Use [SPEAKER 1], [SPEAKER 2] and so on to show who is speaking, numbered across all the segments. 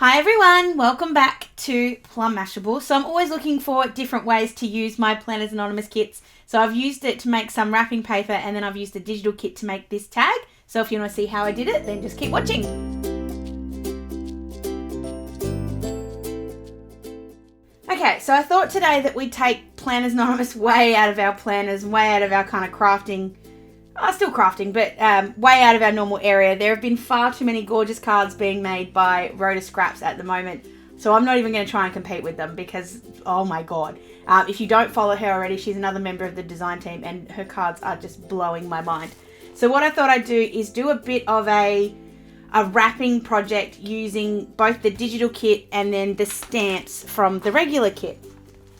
[SPEAKER 1] Hi everyone, welcome back to Plum Mashable. So I'm always looking for different ways to use my Planners Anonymous kits. So I've used it to make some wrapping paper, and then I've used a digital kit to make this tag. So if you want to see how I did it, then just keep watching. Okay, so I thought today that we'd take Planners Anonymous way out of our planners, way out of our kind of crafting. Still crafting, but way out of our normal area. There have been far too many gorgeous cards being made by Roda scraps at the moment. So I'm not even going to try and compete with them because, oh my god. If you don't follow her already, she's another member of the design team and her cards are just blowing my mind. So what I thought I'd do is do a bit of a wrapping project using both the digital kit and then the stamps from the regular kit.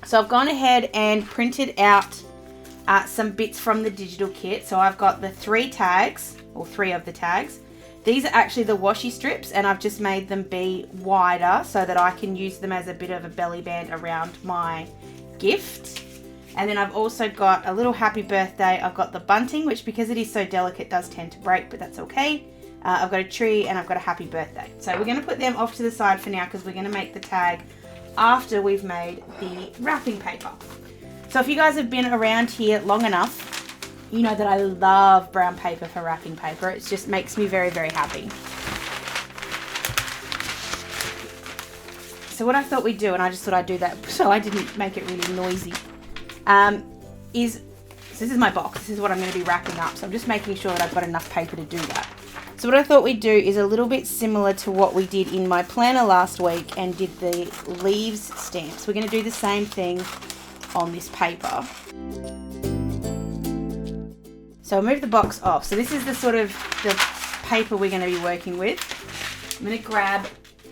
[SPEAKER 1] So I've gone ahead and printed out some bits from the digital kit. So I've got the three of the tags. These are actually the washi strips, and I've just made them be wider so that I can use them as a bit of a belly band around my gift. And then I've also got a little happy birthday. I've got the bunting, which because it is so delicate does tend to break, but that's okay. I've got a tree and I've got a happy birthday. So we're going to put them off to the side for now because we're going to make the tag after we've made the wrapping paper. So if you guys have been around here long enough, you know that I love brown paper for wrapping paper. It just makes me very, very happy. So what I thought we'd do, and I just thought I'd do that so I didn't make it really noisy, so this is my box. This is what I'm going to be wrapping up. So I'm just making sure that I've got enough paper to do that. So what I thought we'd do is a little bit similar to what we did in my planner last week and did the leaves stamps. We're going to do the same thing on this paper. So I'll move the box off. So this is the sort of the paper we're going to be working with. I'm going to grab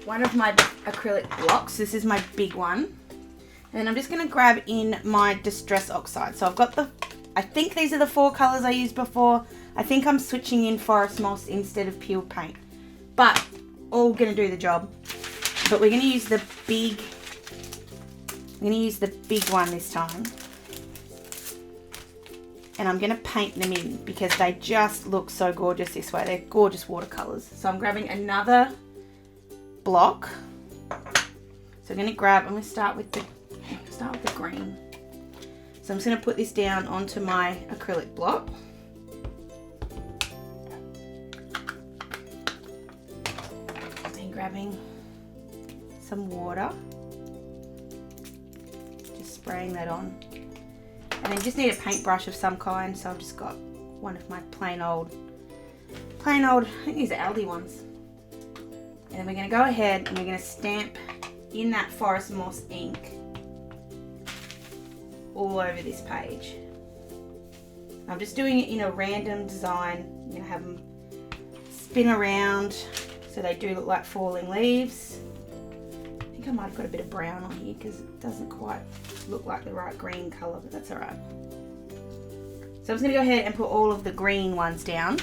[SPEAKER 1] one of my acrylic blocks. This is my big one. And I'm just going to grab in my Distress Oxide. So I've got I think these are the 4 colours I used before. I think I'm switching in Forest Moss instead of peeled paint. But all going to do the job. But we're going to use the big one this time. And I'm going to paint them in because they just look so gorgeous this way. They're gorgeous watercolours. So I'm grabbing another block. So I'm going to start with the green. So I'm just going to put this down onto my acrylic block. And then grabbing some water. Just spraying that on. And then just need a paintbrush of some kind. So I've just got one of my plain old, I think these are Aldi ones. And then we're going to go ahead and we're going to stamp in that Forest Moss ink all over this page. I'm just doing it in a random design. I'm going to have them spin around so they do look like falling leaves. I think I might have got a bit of brown on here because it doesn't quite look like the right green colour, but that's alright. So I'm just going to go ahead and put all of the green ones down,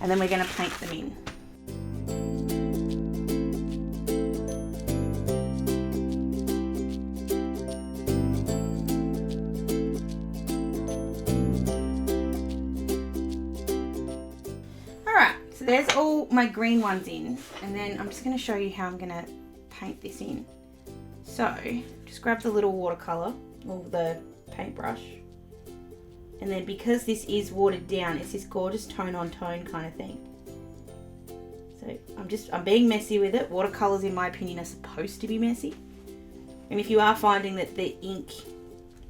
[SPEAKER 1] and then we're going to paint them in. Alright, so there's all my green ones in, and then I'm just going to show you how I'm going to paint this in. So just grab the little watercolour or the paintbrush, and then because this is watered down, it's this gorgeous tone on tone kind of thing. So I'm being messy with it. Watercolours, in my opinion, are supposed to be messy. And if you are finding that the ink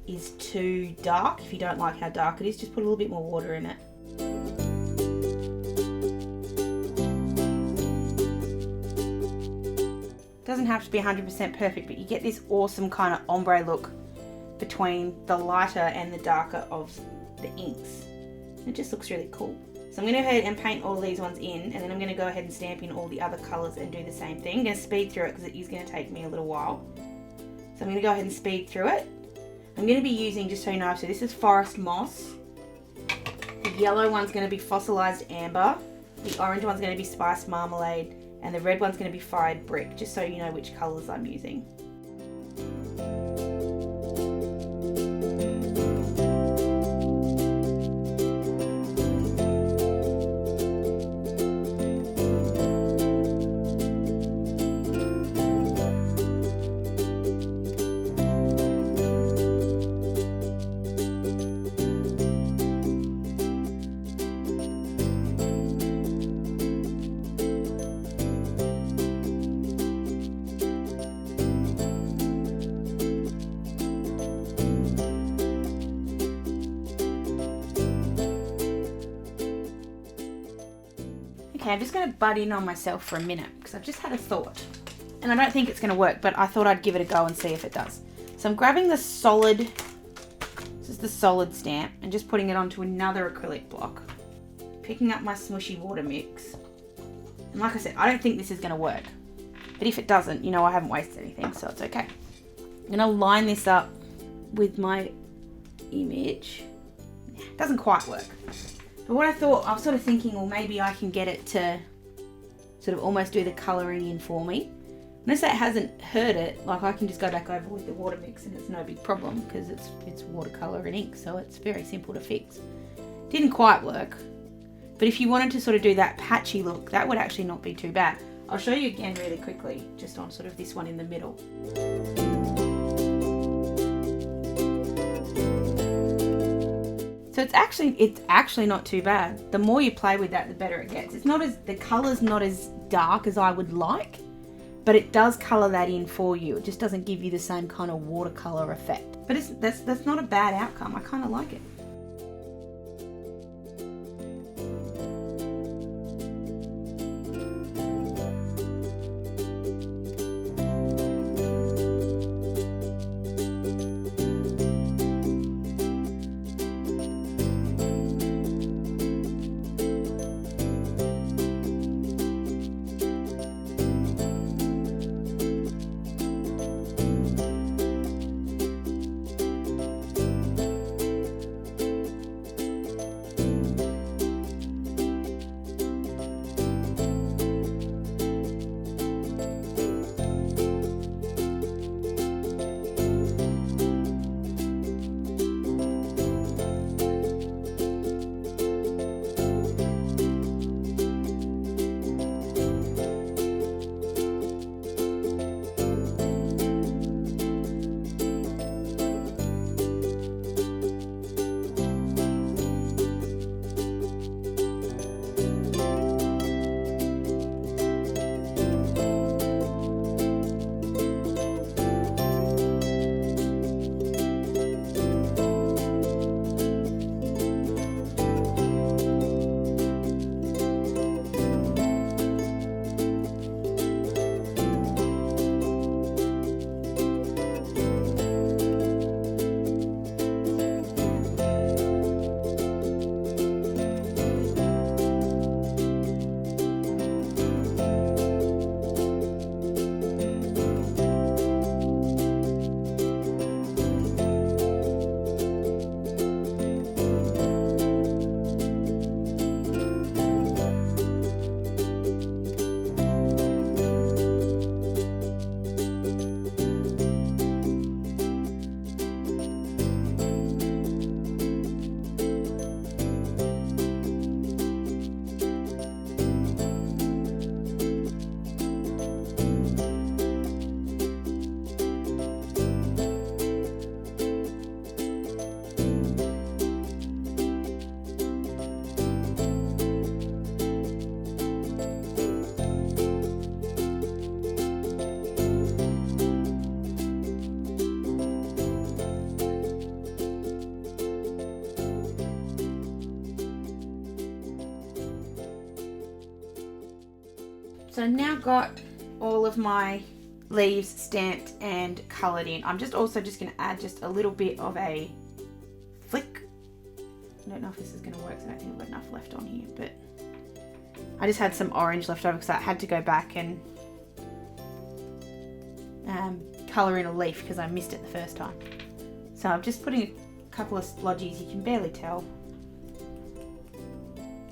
[SPEAKER 1] is too dark, if you don't like how dark it is, just put a little bit more water in it. Doesn't have to be 100% perfect, but you get this awesome kind of ombre look between the lighter and the darker of the inks. It just looks really cool. So I'm going to go ahead and paint all these ones in, and then I'm going to go ahead and stamp in all the other colours and do the same thing. I'm going to speed through it because it is going to take me a little while. So I'm going to go ahead and speed through it. I'm going to be using, just so you know, so this is Forest Moss. The yellow one's going to be Fossilized Amber. The orange one's going to be Spiced Marmalade. And the red one's going to be Fired Brick, just so you know which colours I'm using. Okay, I'm just going to butt in on myself for a minute because I've just had a thought. And I don't think it's going to work, but I thought I'd give it a go and see if it does. So I'm grabbing the solid, this is the solid stamp, and just putting it onto another acrylic block. Picking up my smushy water mix. And like I said, I don't think this is going to work. But if it doesn't, you know, I haven't wasted anything, so it's okay. I'm going to line this up with my image. It doesn't quite work. But what I thought, I was sort of thinking, well, maybe I can get it to sort of almost do the colouring in for me. Unless that hasn't hurt it, like I can just go back over with the water mix and it's no big problem because it's watercolour and ink, so it's very simple to fix. Didn't quite work, but if you wanted to sort of do that patchy look, that would actually not be too bad. I'll show you again really quickly, just on sort of this one in the middle. So it's actually not too bad. The more you play with that, the better it gets. The colour's not as dark as I would like, but it does colour that in for you. It just doesn't give you the same kind of watercolour effect. But that's not a bad outcome. I kind of like it. So I've now got all of my leaves stamped and coloured in. I'm also just going to add just a little bit of a flick. I don't know if this is going to work, so I don't think I've got enough left on here, but I just had some orange left over because I had to go back and colour in a leaf because I missed it the first time. So I'm just putting a couple of splodgies, you can barely tell,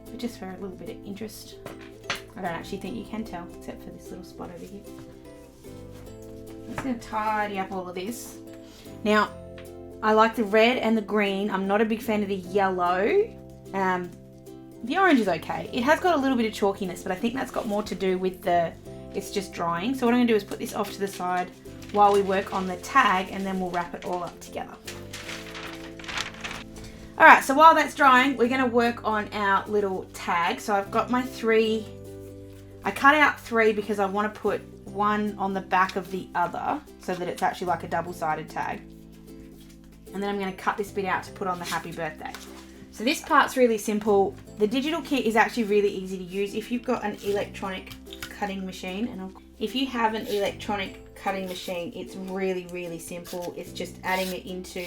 [SPEAKER 1] but just for a little bit of interest. I don't actually think you can tell, except for this little spot over here. I'm just going to tidy up all of this. Now, I like the red and the green. I'm not a big fan of the yellow. The orange is okay. It has got a little bit of chalkiness, but I think that's got more to do with it's just drying. So what I'm going to do is put this off to the side while we work on the tag, and then we'll wrap it all up together. Alright, so while that's drying, we're going to work on our little tag. So I've got my 3. I cut out 3 because I want to put one on the back of the other so that it's actually like a double-sided tag. And then I'm going to cut this bit out to put on the happy birthday. So this part's really simple. The digital kit is actually really easy to use if you've got an electronic cutting machine. And if you have an electronic cutting machine, it's really, really simple. It's just adding it into,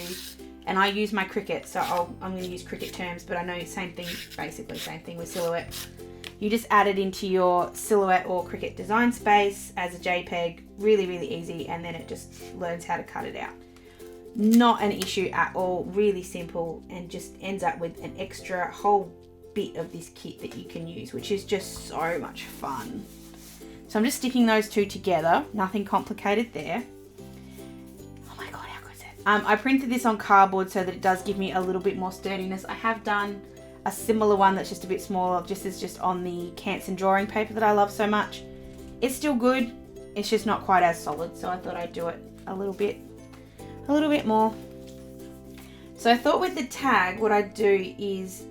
[SPEAKER 1] and I use my Cricut, so I'm going to use Cricut terms, but I know same thing, basically same thing with Silhouette. You just add it into your Silhouette or Cricut design space as a JPEG, really, really easy, and then it just learns how to cut it out. Not an issue at all, really simple, and just ends up with an extra whole bit of this kit that you can use, which is just so much fun. So I'm just sticking those two together, nothing complicated there. Oh my god, how good is it? I printed this on cardboard so that it does give me a little bit more sturdiness. I have done a similar one that's just a bit smaller, just on the Canson drawing paper that I love so much. It's still good, it's just not quite as solid, so I thought I'd do it a little bit more. So I thought with the tag, what I'd do is,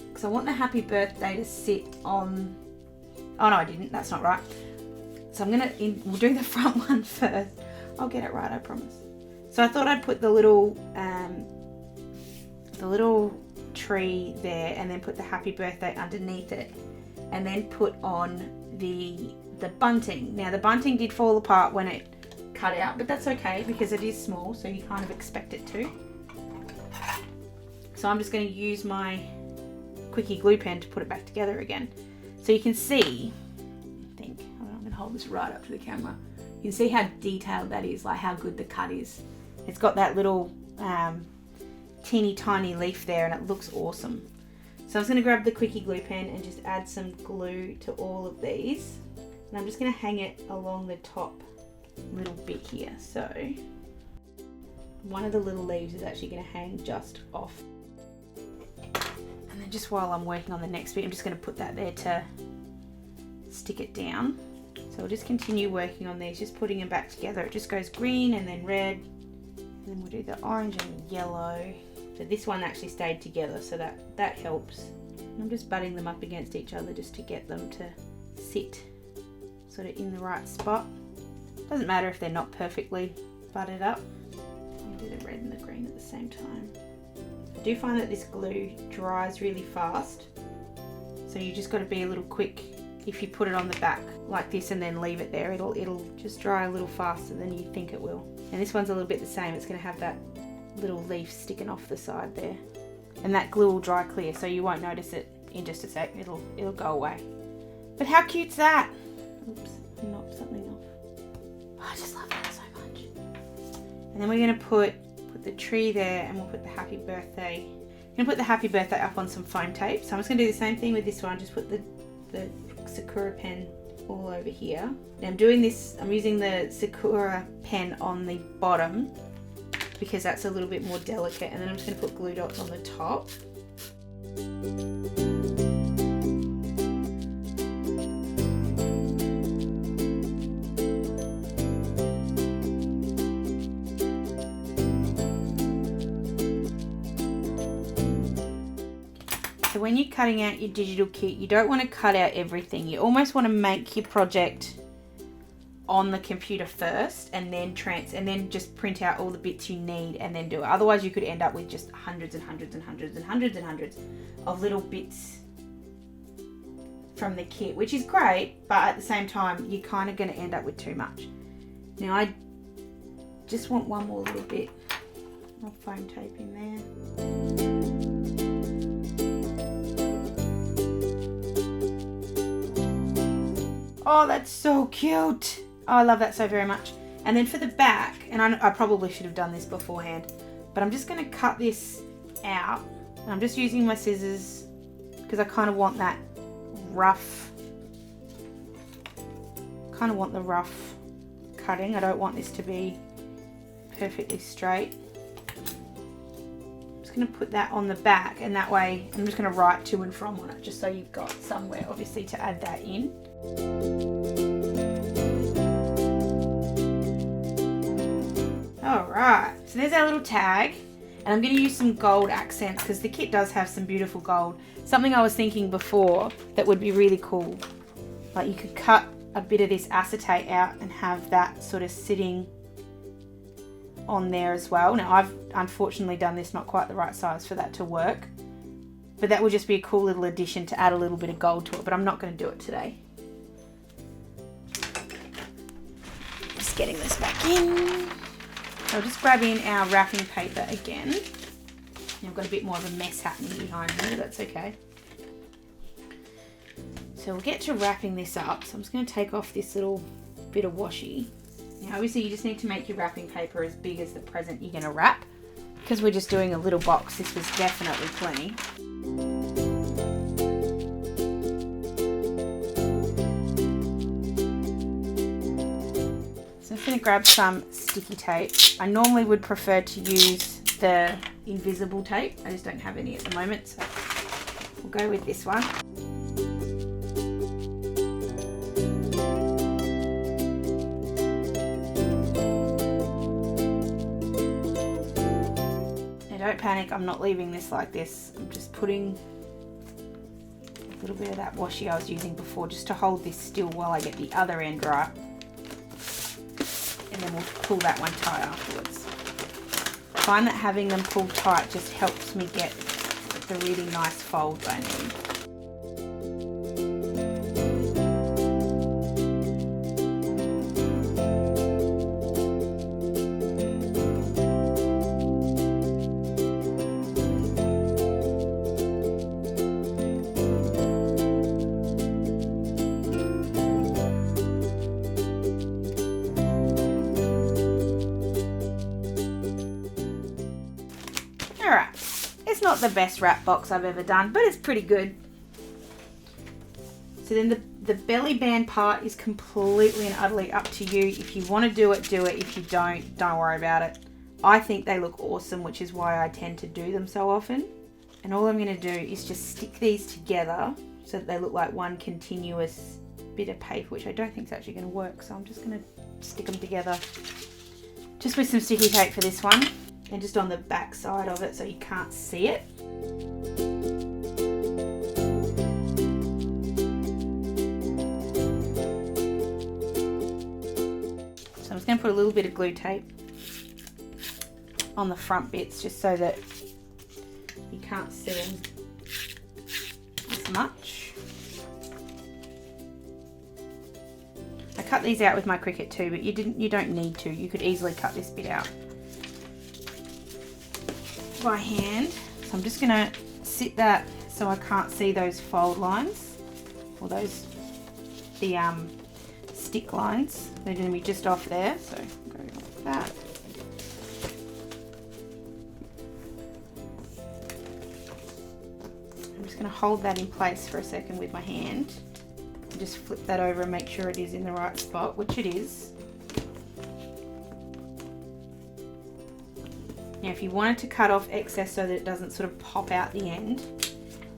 [SPEAKER 1] because I want the happy birthday to sit on, oh no I didn't, that's not right. So we'll do the front one first. I'll get it right, I promise. So I thought I'd put the little tree there, and then put the happy birthday underneath it, and then put on the bunting. Now the bunting did fall apart when it cut out, but that's okay because it is small, so you kind of expect it to. So I'm just going to use my Quickie glue pen to put it back together again. So you can see, I'm going to hold this right up to the camera. You can see how detailed that is, like how good the cut is. It's got that little teeny tiny leaf there, and it looks awesome. So I'm just going to grab the Quickie glue pen and just add some glue to all of these, and I'm just going to hang it along the top little bit here. So one of the little leaves is actually going to hang just off, and then just while I'm working on the next bit, I'm just going to put that there to stick it down. So I'll just continue working on these, just putting them back together. It just goes green and then red, and then we'll do the orange and yellow. So this one actually stayed together, so that helps. And I'm just butting them up against each other just to get them to sit sort of in the right spot. Doesn't matter if they're not perfectly butted up. I'll do the red and the green at the same time. I do find that this glue dries really fast, so you just got to be a little quick. If you put it on the back like this and then leave it there, it'll just dry a little faster than you think it will. And this one's a little bit the same. It's going to have that little leaf sticking off the side there, and that glue will dry clear, so you won't notice it in just a sec. It'll go away. But how cute's that? Oops, I knocked something off. Oh, I just love that so much. And then we're going to put the tree there, and we'll put the happy birthday. I'm going to put the happy birthday up on some foam tape. So I'm just going to do the same thing with this one. Just put the Sakura pen all over here. Now I'm doing this, I'm using the Sakura pen on the bottom because that's a little bit more delicate, and then I'm just going to put glue dots on the top. So when you're cutting out your digital kit, you don't want to cut out everything. You almost want to make your project on the computer first, and then just print out all the bits you need and then do it. Otherwise you could end up with just hundreds and hundreds and hundreds and hundreds and hundreds of little bits from the kit, which is great, but at the same time you're kind of going to end up with too much. Now I just want one more little bit of foam tape in there. Oh, that's so cute. Oh, I love that so very much. And then for the back, and I probably should have done this beforehand, but I'm just going to cut this out. And I'm just using my scissors because I kind of want that rough, the rough cutting. I don't want this to be perfectly straight. I'm just going to put that on the back, and that way I'm just going to write to and from on it, just so you've got somewhere obviously to add that in. Alright, so there's our little tag, and I'm going to use some gold accents because the kit does have some beautiful gold. Something I was thinking before that would be really cool, like you could cut a bit of this acetate out and have that sort of sitting on there as well. Now I've unfortunately done this not quite the right size for that to work, But that will just be a cool little addition to add a little bit of gold to it, but I'm not going to do it today. Just getting this back in. So I'll just grab in our wrapping paper again. I've got a bit more of a mess happening behind me, but that's okay. So we'll get to wrapping this up. So I'm just going to take off this little bit of washi. Now obviously you just need to make your wrapping paper as big as the present you're going to wrap. Because we're just doing a little box, this was definitely plenty. So I'm just going to grab some sticky tape. I normally would prefer to use the invisible tape. I just don't have any at the moment, so we'll go with this one. Now don't panic, I'm not leaving this like this. I'm just putting a little bit of that washi I was using before just to hold this still while I get the other end right. And then we'll pull that one tight afterwards. I find that having them pulled tight just helps me get the really nice folds I need. Alright, it's not the best wrap box I've ever done, but it's pretty good. So then the belly band part is completely and utterly up to you. If you want to do it, do it. If you don't worry about it. I think they look awesome, which is why I tend to do them so often. And all I'm going to do is just stick these together so that they look like one continuous bit of paper, which I don't think is actually going to work. So I'm just going to stick them together just with some sticky tape for this one. And just on the back side of it so you can't see it. So I'm just going to put a little bit of glue tape on the front bits just so that you can't see them as much. I cut these out with my Cricut too, but you don't need to. You could easily cut this bit out by hand. So I'm just going to sit that so I can't see those fold lines or the stick lines. They're going to be just off there, so go like that. I'm just going to hold that in place for a second with my hand and just flip that over and make sure it is in the right spot, which it is. Now if you wanted to cut off excess so that it doesn't sort of pop out the end,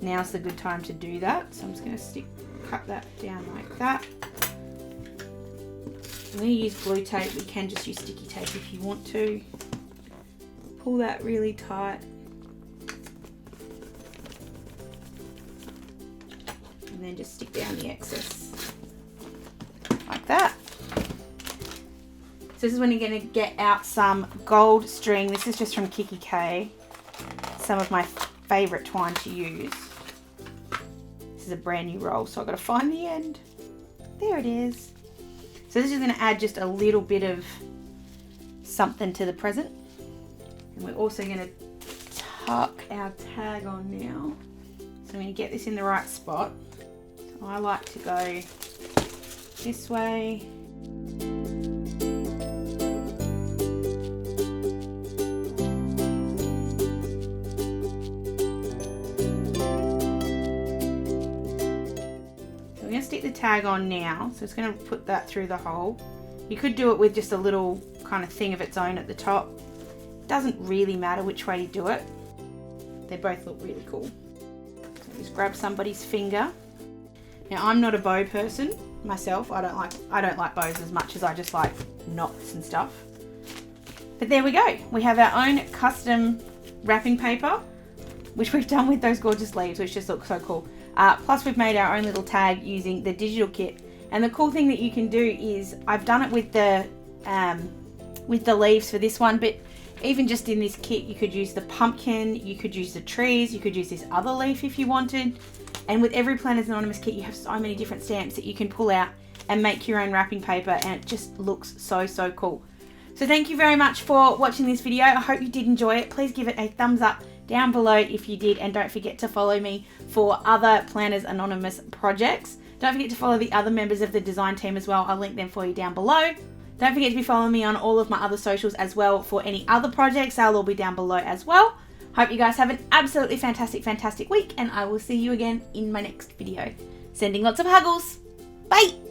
[SPEAKER 1] now's the good time to do that. So I'm just going to cut that down like that. I'm going to use glue tape. We can just use sticky tape if you want to. Pull that really tight. And then just stick down the excess like that. So this is when you're going to get out some gold string. This is just from Kiki K. Some of my favourite twine to use. This is a brand new roll, so I've got to find the end. There it is. So this is going to add just a little bit of something to the present. And we're also going to tuck our tag on now. So I'm going to get this in the right spot. So I like to go this way. Stick the tag on now, so it's going to put that through the hole. You could do it with just a little kind of thing of its own at the top. It doesn't really matter which way you do it. They both look really cool. So just grab somebody's finger. Now I'm not a bow person myself. I don't like bows as much as I just like knots and stuff. But there we go. We have our own custom wrapping paper, which we've done with those gorgeous leaves, which just look so cool. Plus we've made our own little tag using the digital kit. And the cool thing that you can do is, I've done it with the leaves for this one, but Even just in this kit, you could use the pumpkin, you could use the trees, you could use this other leaf if you wanted. And with every Planners Anonymous kit, you have so many different stamps that you can pull out and make your own wrapping paper, and it just looks so, so cool. So thank you very much for watching this video. I hope you did enjoy it. Please give it a thumbs up down below if you did, and don't forget to follow me for other Planners Anonymous projects. Don't forget to follow the other members of the design team as well. I'll link them for you down below. Don't forget to be following me on all of my other socials as well for any other projects. They'll all be down below as well. Hope you guys have an absolutely fantastic week, and I will see you again in my next video. Sending lots of huggles. Bye!